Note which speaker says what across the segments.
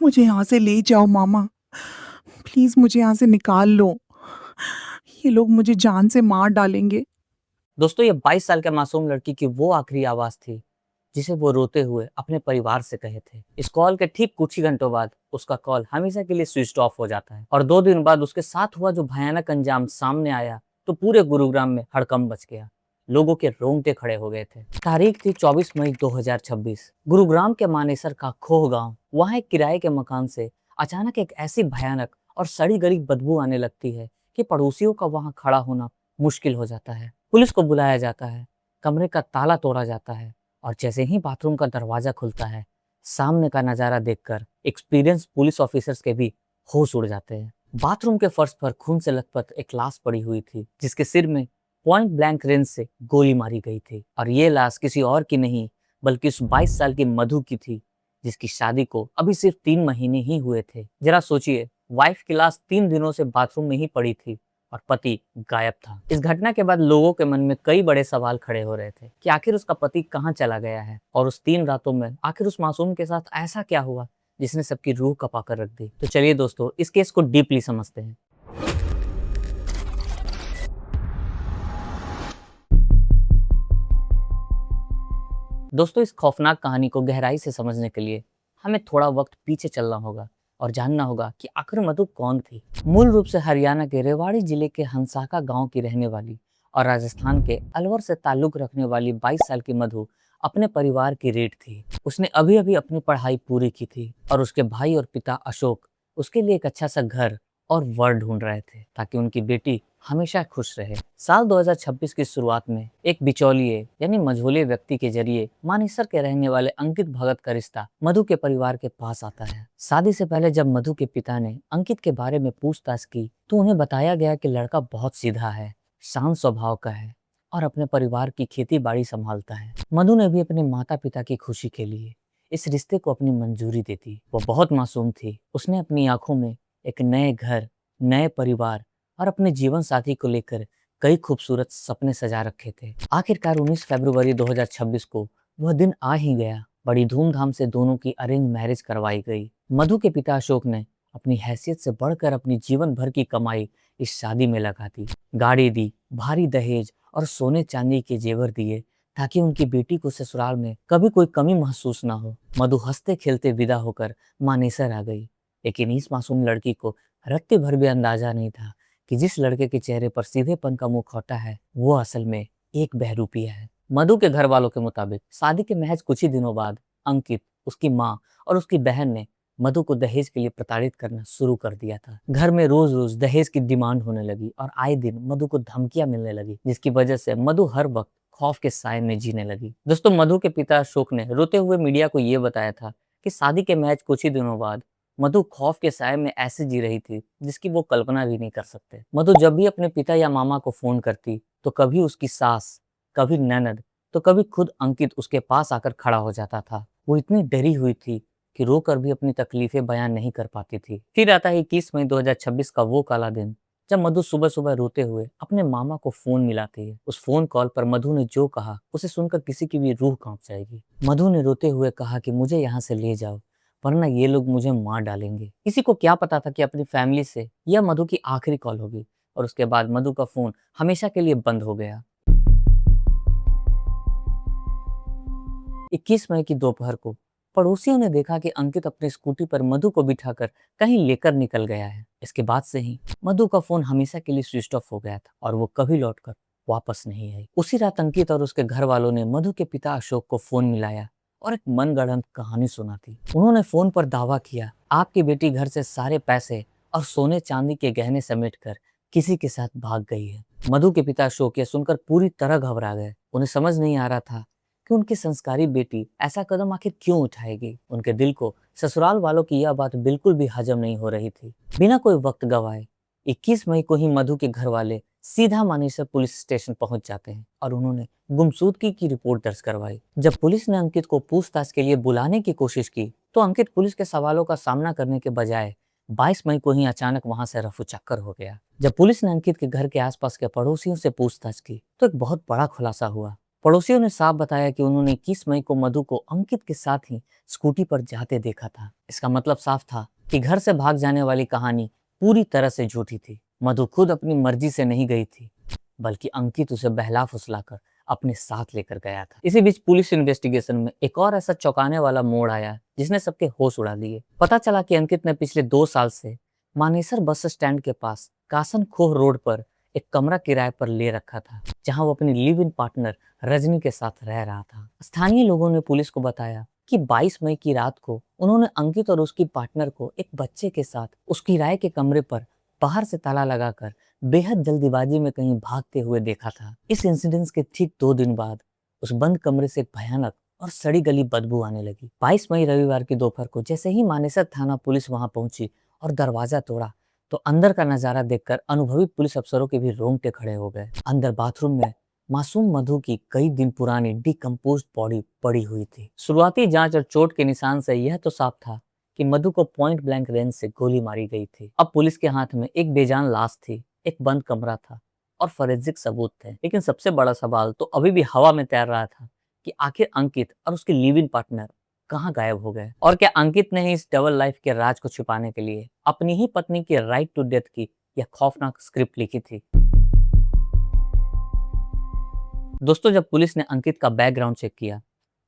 Speaker 1: मुझे यहाँ से ले जाओ मामा। प्लीज़ मुझे यहाँ से निकाल लो। ये लोग मुझे जान से मार डालेंगे।
Speaker 2: दोस्तों, ये 22 साल के मासूम लड़की की वो आखिरी आवाज थी जिसे वो रोते हुए अपने परिवार से कहे थे। इस कॉल के ठीक कुछ ही घंटों बाद उसका कॉल हमेशा के लिए स्विच ऑफ हो जाता है और 2 दिन बाद उसके साथ हुआ जो भयानक अंजाम सामने आया तो पूरे गुरुग्राम में हड़कंप मच गया। लोगों के रोंगटे खड़े हो गए थे। तारीख थी 24 मई 2026। गुरुग्राम के मानेसर का खोह गांव। वहां एक किराए के मकान से अचानक एक ऐसी भयानक और सड़ी गली बदबू आने लगती है कि पड़ोसियों का वहां खड़ा होना मुश्किल हो जाता है। पुलिस को बुलाया जाता है, कमरे का ताला तोड़ा जाता है और जैसे ही बाथरूम का दरवाजा खुलता है, सामने का नजारा देखकर एक्सपीरियंस पुलिस ऑफिसर्स के भी होश उड़ जाते हैं। बाथरूम के फर्श पर खून से लथपथ एक लाश पड़ी हुई थी जिसके सिर में पॉइंट ब्लैंक रेंज से गोली मारी गई थी और ये लाश किसी और की नहीं बल्कि उस 22 साल की मधु की थी जिसकी शादी को अभी सिर्फ 3 महीने ही हुए थे। जरा सोचिए, वाइफ की लाश 3 दिनों से बाथरूम में ही पड़ी थी और पति गायब था। इस घटना के बाद लोगों के मन में कई बड़े सवाल खड़े हो रहे थे कि आखिर उसका पति कहाँ चला गया है और उस 3 रातों में आखिर उस मासूम के साथ ऐसा क्या हुआ जिसने सबकी रूह कपा कर रख दी। तो चलिए दोस्तों, इस केस को डीपली समझते हैं। दोस्तों, इस खौफनाक कहानी को गहराई से समझने के लिए हमें थोड़ा वक्त पीछे चलना होगा और जानना होगा कि आखिर मधु कौन थी। मूल रूप से हरियाणा के रेवाड़ी जिले के हंसाका गांव की रहने वाली और राजस्थान के अलवर से ताल्लुक रखने वाली 22 साल की मधु अपने परिवार की रीढ़ थी। उसने अभी अभी अपनी पढ़ाई पूरी की थी और उसके भाई और पिता अशोक उसके लिए एक अच्छा सा घर और वर ढूंढ रहे थे ताकि उनकी बेटी हमेशा खुश रहे। साल 2026 की शुरुआत में एक बिचौलिए यानी मझोले व्यक्ति के जरिए मानेसर के रहने वाले अंकित भगत का रिश्ता मधु के परिवार के पास आता है। शादी से पहले जब मधु के पिता ने अंकित के बारे में पूछताछ की तो उन्हें बताया गया कि लड़का बहुत सीधा है, शांत स्वभाव का है और अपने परिवार की खेती बाड़ी संभालता है। मधु ने भी अपने माता पिता की खुशी के लिए इस रिश्ते को अपनी मंजूरी दे दी। वो बहुत मासूम थी। उसने अपनी आंखों में एक नए घर, नए परिवार और अपने जीवन साथी को लेकर कई खूबसूरत सपने सजा रखे थे। आखिरकार 19 फरवरी 2026 को वह दिन आ ही गया। बड़ी धूमधाम से दोनों की अरेंज मैरिज करवाई गई। मधु के पिता अशोक ने अपनी हैसियत से बढ़कर अपनी जीवन भर की कमाई इस शादी में लगा दी। गाड़ी दी, भारी दहेज और सोने चांदी के जेवर दिए ताकि उनकी बेटी को ससुराल में कभी कोई कमी महसूस ना हो। मधु हंसते खेलते विदा होकर मानेसर आ गई, लेकिन इस मासूम लड़की को रत्ते भर भी अंदाजा नहीं था कि जिस लड़के के चेहरे पर सीधेपन का मुखौटा है वो असल में एक बहरूपिया है। मधु के घर वालों के मुताबिक शादी के महज कुछ ही दिनों बाद अंकित, उसकी माँ और उसकी बहन ने मधु को दहेज के लिए प्रताड़ित करना शुरू कर दिया था। घर में रोज रोज दहेज की डिमांड होने लगी और आए दिन मधु को धमकियां मिलने लगी जिसकी वजह से मधु हर वक्त खौफ के साए में जीने लगी। दोस्तों, मधु के पिता अशोक ने रोते हुए मीडिया को ये बताया था कि शादी के महज कुछ ही दिनों बाद मधु खौफ के साए में ऐसे जी रही थी जिसकी वो कल्पना भी नहीं कर सकते। मधु जब भी अपने पिता या मामा को फोन करती तो कभी उसकी सास, कभी ननद, तो कभी खुद अंकित उसके पास आकर खड़ा हो जाता था। वो इतनी डरी हुई थी कि रोकर भी अपनी तकलीफें बयान नहीं कर पाती थी। फिर आता है 21 मई 2026 का वो काला दिन जब मधु सुबह सुबह रोते हुए अपने मामा को फोन मिलाती है। उस फोन कॉल पर मधु ने जो कहा उसे सुनकर किसी की भी रूह कांप जाएगी। मधु ने रोते हुए कहा कि मुझे यहाँ से ले जाओ वरना ये लोग मुझे मार डालेंगे। किसी को क्या पता था कि अपनी फैमिली से यह मधु की आखिरी कॉल होगी और उसके बाद मधु का फोन हमेशा के लिए बंद हो गया। 21 मई की दोपहर को पड़ोसियों ने देखा कि अंकित अपनी स्कूटी पर मधु को बिठाकर कहीं लेकर निकल गया है। इसके बाद से ही मधु का फोन हमेशा के लिए स्विच ऑफ हो गया था और वो कभी लौटकर वापस नहीं आई। उसी रात अंकित और उसके घर वालों ने मधु के पिता अशोक को फोन मिलाया और एक मनगढ़ंत कहानी सुनाती। उन्होंने फोन पर दावा किया, आपकी बेटी घर से सारे पैसे और सोने चांदी के गहने समेट कर किसी के साथ भाग गई है। मधु के पिता अशोक यह सुनकर पूरी तरह घबरा गए। उन्हें समझ नहीं आ रहा था कि उनकी संस्कारी बेटी ऐसा कदम आखिर क्यों उठाएगी। उनके दिल को ससुराल वालों की यह बात बिल्कुल भी हजम नहीं हो रही थी। बिना कोई वक्त गवाए 21 मई को ही मधु के घर वाले सीधा मानेसर पुलिस स्टेशन पहुंच जाते हैं और उन्होंने गुमशुदगी की रिपोर्ट दर्ज करवाई। जब पुलिस ने अंकित को पूछताछ के लिए बुलाने की कोशिश की तो अंकित पुलिस के सवालों का सामना करने के बजाय 22 मई को ही अचानक वहां से रफू चक्कर हो गया। जब पुलिस ने अंकित के घर के आसपास के पड़ोसियों से पूछताछ की तो एक बहुत बड़ा खुलासा हुआ। पड़ोसियों ने साफ बताया कि उन्होंने 21 मई को मधु को अंकित के साथ ही स्कूटी पर जाते देखा था। इसका मतलब साफ था कि घर से भाग जाने वाली कहानी पूरी तरह से झूठी थी। मधु खुद अपनी मर्जी से नहीं गई थी, बल्कि अंकित उसे बहला फुसलाकर अपने साथ लेकर गया था। इसी बीच पुलिस इन्वेस्टिगेशन में एक और ऐसा चौंकाने वाला मोड़ आया जिसने सबके होश उड़ा दिए। पता चला कि अंकित ने पिछले 2 साल से मानेसर बस स्टैंड के पास कासन खोह रोड पर एक कमरा किराए पर ले रखा था, जहां वो अपनी लिव इन पार्टनर रजनी के साथ रह रहा था। स्थानीय लोगों ने पुलिस को बताया कि 22 मई की रात को उन्होंने अंकित और उसकी पार्टनर को एक बच्चे के साथ उस किराए के कमरे पर बाहर से ताला लगाकर बेहद जल्दीबाजी में कहीं भागते हुए देखा था। इस इंसिडेंस के ठीक 2 दिन बाद उस बंद कमरे से भयानक और सड़ी गली बदबू आने लगी। 22 मई रविवार की दोपहर को जैसे ही मानेसर थाना पुलिस वहां पहुंची और दरवाजा तोड़ा, तो अंदर का नजारा देखकर अनुभवी पुलिस अफसरों के भी रोंगटे खड़े हो गए। अंदर बाथरूम में मासूम मधु की कई दिन पुरानी डिकम्पोज्ड बॉडी पड़ी हुई थी। शुरुआती जांच और चोट के निशान से यह तो साफ था कि मधु को पॉइंट ब्लैंक रेंज से गोली मारी गई थी। अब पुलिस के हाथ में एक बेजान लाश थी, एक बंद कमरा था और फोरेंसिक सबूत थे। लेकिन सबसे बड़ा सवाल तो अभी भी हवा में तैर रहा था कि आखिर अंकित और उसके लिव इन पार्टनर कहाँ गायब हो गए, और क्या अंकित ने ही इस डबल लाइफ के राज को छुपाने के लिए अपनी ही पत्नी की राइट टू डेथ की यह खौफनाक स्क्रिप्ट लिखी थी। दोस्तों, जब पुलिस ने अंकित का बैकग्राउंड चेक किया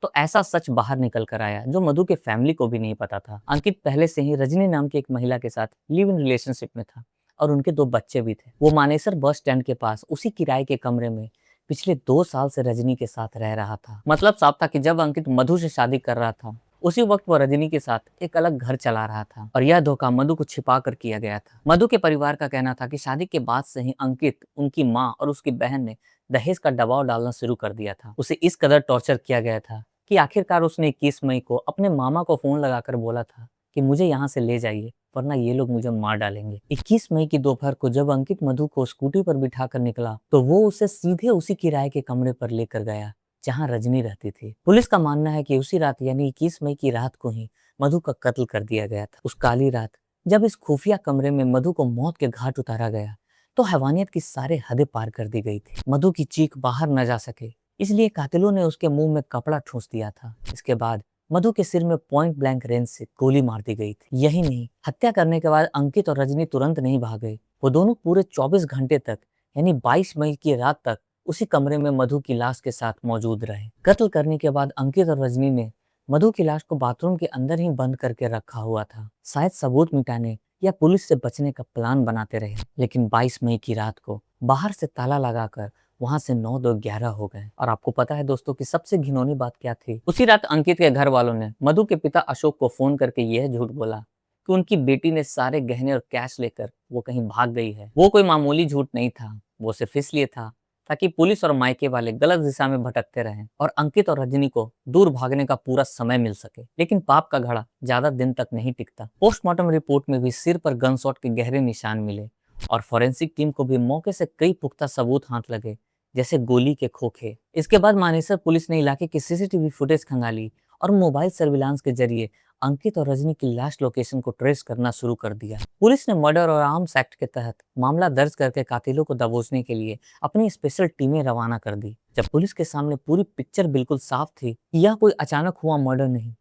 Speaker 2: तो ऐसा सच बाहर निकल कर आया जो मधु के फैमिली को भी नहीं पता था। अंकित पहले से ही रजनी नाम की एक महिला के साथ लिव इन रिलेशनशिप में था और उनके 2 बच्चे भी थे। वो मानेसर बस स्टैंड के पास उसी किराए के कमरे में पिछले 2 साल से रजनी के साथ रह रहा था। मतलब साफ था कि जब अंकित मधु से शादी कर रहा था, उसी वक्त वो रजनी के साथ एक अलग घर चला रहा था और यह धोखा मधु को छिपा कर किया गया था। मधु के परिवार का कहना था कि शादी के बाद से ही अंकित, उनकी माँ और उसकी बहन ने दहेज का दबाव डालना शुरू कर दिया था। उसे इस कदर टॉर्चर किया गया था कि आखिरकार उसने 21 मई को अपने मामा को फोन लगाकर बोला था कि मुझे यहाँ से ले जाइए वरना ये लोग मुझे मार डालेंगे। 21 मई की दोपहर को जब अंकित मधु को स्कूटी पर बिठाकर निकला तो वो उसे सीधे उसी किराए के कमरे पर लेकर गया जहां रजनी रहती थी। पुलिस का मानना है कि उसी रात यानी 21 मई की रात को ही मधु का कत्ल कर दिया गया था। उस काली रात जब इस खुफिया कमरे में मधु को मौत के घाट उतारा गया तो हैवानियत की सारे हदें पार कर दी गई थी। मधु की चीख बाहर न जा सके इसलिए कातिलों ने उसके मुंह में कपड़ा ठूंस दिया था। इसके बाद मधु के सिर में पॉइंट ब्लैंक रेंज से गोली मार दी गई थी। यही नहीं, हत्या करने के बाद अंकित और रजनी तुरंत नहीं भागे। वो दोनों पूरे 24 घंटे तक यानी 22 मई की रात तक उसी कमरे में मधु की लाश के साथ मौजूद रहे। कत्ल करने के बाद अंकित और रजनी ने मधु की लाश को बाथरूम के अंदर ही बंद करके रखा हुआ था, शायद सबूत मिटाने या पुलिस से बचने का प्लान बनाते रहे। लेकिन 22 मई की रात को बाहर से ताला लगाकर वहां से 9 2 11 हो गए। और आपको पता है दोस्तों कि सबसे घिनौनी बात क्या थी? उसी रात अंकित के घर वालों ने मधु के पिता अशोक को फोन करके यह झूठ बोला कि उनकी बेटी ने सारे गहने और कैश लेकर वो कहीं भाग गई है। वो कोई मामूली झूठ नहीं था, वो सिर्फ इसलिए था ताकि पुलिस और मायके वाले गलत दिशा में भटकते रहें और अंकित और रजनी को दूर भागने का पूरा समय मिल सके। लेकिन पाप का घड़ा ज्यादा दिन तक नहीं टिकता। पोस्टमार्टम रिपोर्ट में भी सिर पर गनशॉट के गहरे निशान मिले और फोरेंसिक टीम को भी मौके से कई पुख्ता सबूत हाथ लगे, जैसे गोली के खोखे। इसके बाद मानेसर पुलिस ने इलाके की सीसीटीवी फुटेज खंगाली और मोबाइल सर्विलांस के जरिए अंकित और रजनी की लाश लोकेशन को ट्रेस करना शुरू कर दिया। पुलिस ने मर्डर और आर्म्स एक्ट के तहत मामला दर्ज करके कातिलों को दबोचने के लिए अपनी स्पेशल टीमें रवाना कर दी। जब पुलिस के सामने पूरी पिक्चर बिल्कुल साफ थी कि यह कोई अचानक हुआ मर्डर नहीं,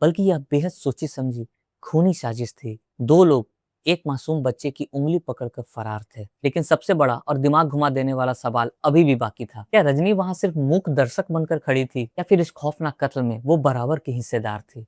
Speaker 2: बल्कि यह बेहद सोची समझी खूनी साजिश थी। 2 लोग एक मासूम बच्चे की उंगली पकड़कर फरार थे। लेकिन सबसे बड़ा और दिमाग घुमा देने वाला सवाल अभी भी बाकी था। क्या रजनी वहां सिर्फ मूक दर्शक बनकर खड़ी थी या फिर इस खौफनाक कत्ल में वो बराबर की हिस्सेदार थी?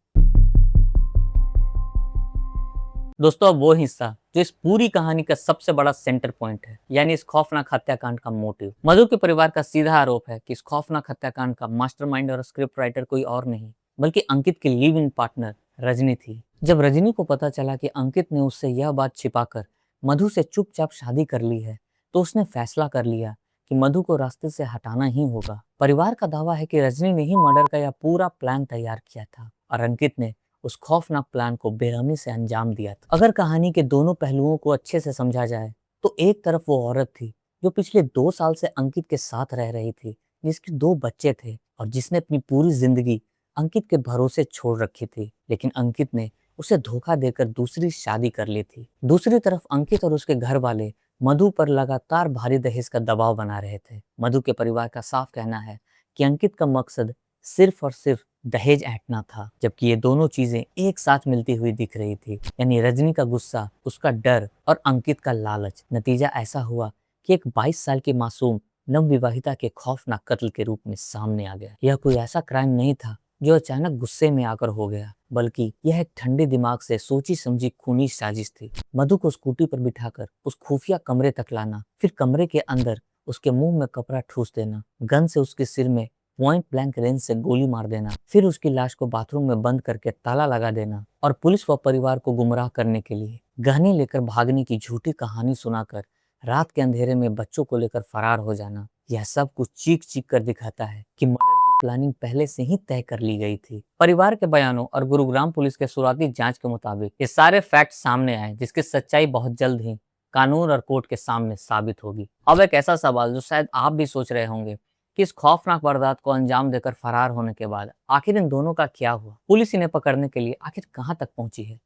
Speaker 2: दोस्तों, अब वो हिस्सा जो इस पूरी कहानी का सबसे बड़ा सेंटर पॉइंट है, यानी इस खौफनाक हत्याकांड का मोटिव। मधु के परिवार का सीधा आरोप है कि इस खौफनाक हत्याकांड का मास्टरमाइंड और स्क्रिप्ट राइटर कोई और नहीं बल्कि अंकित की लिव इन पार्टनर रजनी थी। जब रजनी को पता चला कि अंकित ने उससे यह बात छिपाकर मधु से चुपचाप शादी कर ली है तो उसने फैसला कर लिया कि मधु को रास्ते से हटाना ही होगा। परिवार का दावा है कि रजनी ने ही मर्डर का यह पूरा प्लान तैयार किया था और अंकित ने उस खौफनाक प्लान को बेरहमी से अंजाम दिया था। अगर कहानी के दोनों पहलुओं को अच्छे से समझा जाए तो एक तरफ वो औरत थी जो पिछले 2 साल से अंकित के साथ रह रही थी, जिसके 2 बच्चे थे और जिसने अपनी पूरी जिंदगी अंकित के भरोसे छोड़ रखी थी। लेकिन अंकित ने उसे धोखा देकर दूसरी शादी कर ली थी। दूसरी तरफ अंकित और उसके घर वाले मधु पर लगातार भारी दहेज का दबाव बना रहे थे। मधु के परिवार का साफ कहना है कि अंकित का मकसद सिर्फ और सिर्फ दहेज ऐंठना था, जबकि ये दोनों चीजें एक साथ मिलती हुई दिख रही थी। यानी रजनी का गुस्सा, उसका डर और अंकित का लालच। नतीजा ऐसा हुआ कि एक 22 साल की मासूम नवविवाहिता के खौफनाक कत्ल के रूप में सामने आ गया। यह कोई ऐसा क्राइम नहीं था जो अचानक गुस्से में आकर हो गया, बल्कि यह एक ठंडे दिमाग से सोची समझी खूनी साजिश थी। मधु को स्कूटी पर बिठाकर उस खुफिया कमरे तक लाना, फिर कमरे के अंदर उसके मुंह में कपड़ा ठूस देना, गन से उसके सिर में पॉइंट ब्लैंक रेंज से गोली मार देना, फिर उसकी लाश को बाथरूम में बंद करके ताला लगा देना और पुलिस व परिवार को गुमराह करने के लिए गहने लेकर भागने की झूठी कहानी सुनाकर रात के अंधेरे में बच्चों को लेकर फरार हो जाना। यह सब कुछ चीख चीख कर दिखाता है कि मर्डर की प्लानिंग पहले से ही तय कर ली गई थी। परिवार के बयानों और गुरुग्राम पुलिस के शुरुआती जांच के मुताबिक ये सारे फैक्ट सामने आए, जिसकी सच्चाई बहुत जल्द ही कानून और कोर्ट के सामने साबित होगी। अब एक ऐसा सवाल जो शायद आप भी सोच रहे होंगे कि इस खौफनाक वारदात को अंजाम देकर फरार होने के बाद आखिर इन दोनों का क्या हुआ? पुलिस इन्हें पकड़ने के लिए आखिर कहां तक पहुंची है?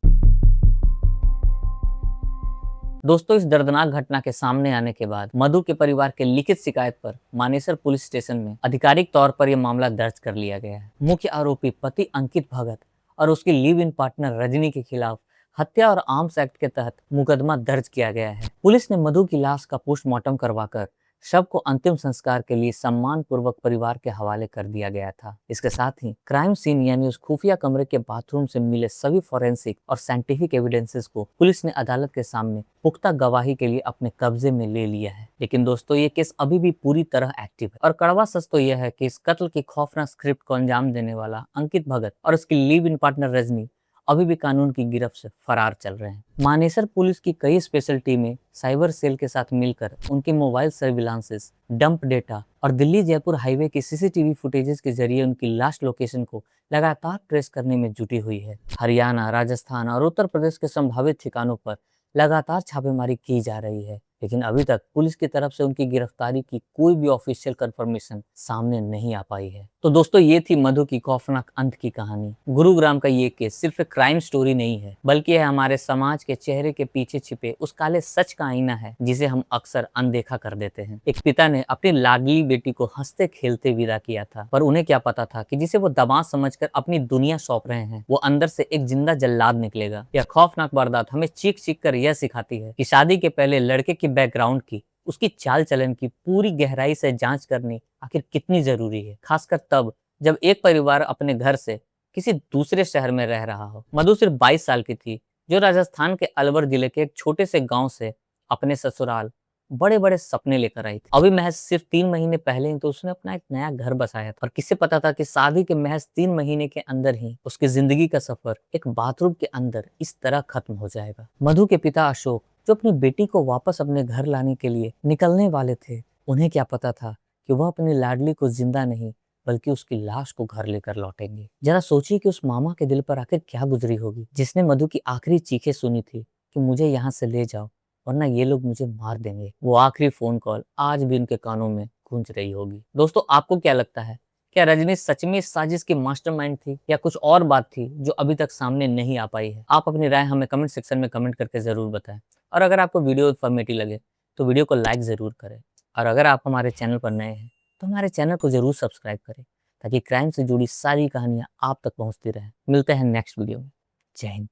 Speaker 2: दोस्तों, इस दर्दनाक घटना के सामने आने के बाद मधु के परिवार के लिखित शिकायत पर मानेसर पुलिस स्टेशन में आधिकारिक तौर पर यह मामला दर्ज कर लिया गया है। मुख्य आरोपी पति अंकित भगत और उसकी लिव इन पार्टनर रजनी के खिलाफ हत्या और आर्म्स एक्ट के तहत मुकदमा दर्ज किया गया है। पुलिस ने मधु की लाश का पोस्टमार्टम करवाकर शव को अंतिम संस्कार के लिए सम्मान पूर्वक परिवार के हवाले कर दिया गया था। इसके साथ ही क्राइम सीन यानी उस खुफिया कमरे के बाथरूम से मिले सभी फॉरेंसिक और साइंटिफिक एविडेंसेस को पुलिस ने अदालत के सामने पुख्ता गवाही के लिए अपने कब्जे में ले लिया है। लेकिन दोस्तों, ये केस अभी भी पूरी तरह एक्टिव है और कड़वा सच तो यह है कि इस कत्ल की खौफनाक स्क्रिप्ट को अंजाम देने वाला अंकित भगत और उसकी लिव इन पार्टनर रजनी अभी भी कानून की गिरफ्त से फरार चल रहे हैं। मानेसर पुलिस की कई स्पेशल टीमें साइबर सेल के साथ मिलकर उनके मोबाइल सर्विलांसेस, डंप डेटा और दिल्ली जयपुर हाईवे की सीसीटीवी फुटेजेस के जरिए उनकी लास्ट लोकेशन को लगातार ट्रेस करने में जुटी हुई है। हरियाणा, राजस्थान और उत्तर प्रदेश के संभावित ठिकानों पर लगातार छापेमारी की जा रही है, लेकिन अभी तक पुलिस की तरफ से उनकी गिरफ्तारी की कोई भी ऑफिशियल कंफर्मेशन सामने नहीं आ पाई है। तो दोस्तों, ये थी मधु की खौफनाक अंत की कहानी। गुरुग्राम का ये केस सिर्फ एक क्राइम स्टोरी नहीं है, बल्कि यह हमारे समाज के चेहरे के पीछे छिपे उस काले सच का आईना है जिसे हम अक्सर अनदेखा कर देते हैं। एक पिता ने अपनी लाडली बेटी को हंसते खेलते विदा किया था, पर उन्हें क्या पता था कि जिसे वो दमाद समझकर अपनी दुनिया सौंप रहे हैं, वो अंदर से एक जिंदा जल्लाद निकलेगा। यह खौफनाक वारदात हमें चीख चीख कर यह सिखाती है कि शादी के पहले लड़के की बैकग्राउंड की, उसकी चाल चलन की पूरी गहराई से जांच करनी आखिर कितनी जरूरी है, खासकर तब जब एक परिवार अपने घर से किसी दूसरे शहर में रह रहा हो। मधु सिर्फ 22 साल की थी, जो राजस्थान के अलवर जिले के एक छोटे से गांव से अपने ससुराल बड़े बड़े सपने लेकर आई थी। अभी महज सिर्फ 3 महीने पहले ही तो उसने अपना एक नया घर बसाया था और किसे पता था कि शादी के महज 3 महीने के अंदर ही उसकी जिंदगी का सफर एक बाथरूम के अंदर इस तरह खत्म हो जाएगा। मधु के पिता अशोक, जो अपनी बेटी को वापस अपने घर लाने के लिए निकलने वाले थे, उन्हें क्या पता था कि वह अपनी लाडली को जिंदा नहीं बल्कि उसकी लाश को घर लेकर लौटेंगे। जरा सोचिए कि उस मामा के दिल पर आखिर क्या गुजरी होगी, जिसने मधु की आखिरी चीखें सुनी थी कि मुझे यहाँ से ले जाओ वरना ये लोग मुझे मार देंगे। वो आखिरी फोन कॉल आज भी उनके कानों में गूंज रही होगी। दोस्तों, आपको क्या लगता है, क्या रजनी सच में इस साजिश की मास्टरमाइंड थी या कुछ और बात थी जो अभी तक सामने नहीं आ पाई है? आप अपनी राय हमें कमेंट सेक्शन में कमेंट करके जरूर बताएं। और अगर आपको वीडियो इन्फॉर्मेटिव लगे तो वीडियो को लाइक जरूर करें, और अगर आप हमारे चैनल पर नए हैं तो हमारे चैनल को जरूर सब्सक्राइब करें, ताकि क्राइम से जुड़ी सारी कहानियां आप तक पहुंचती रहें। मिलते हैं नेक्स्ट वीडियो में। जय हिंद।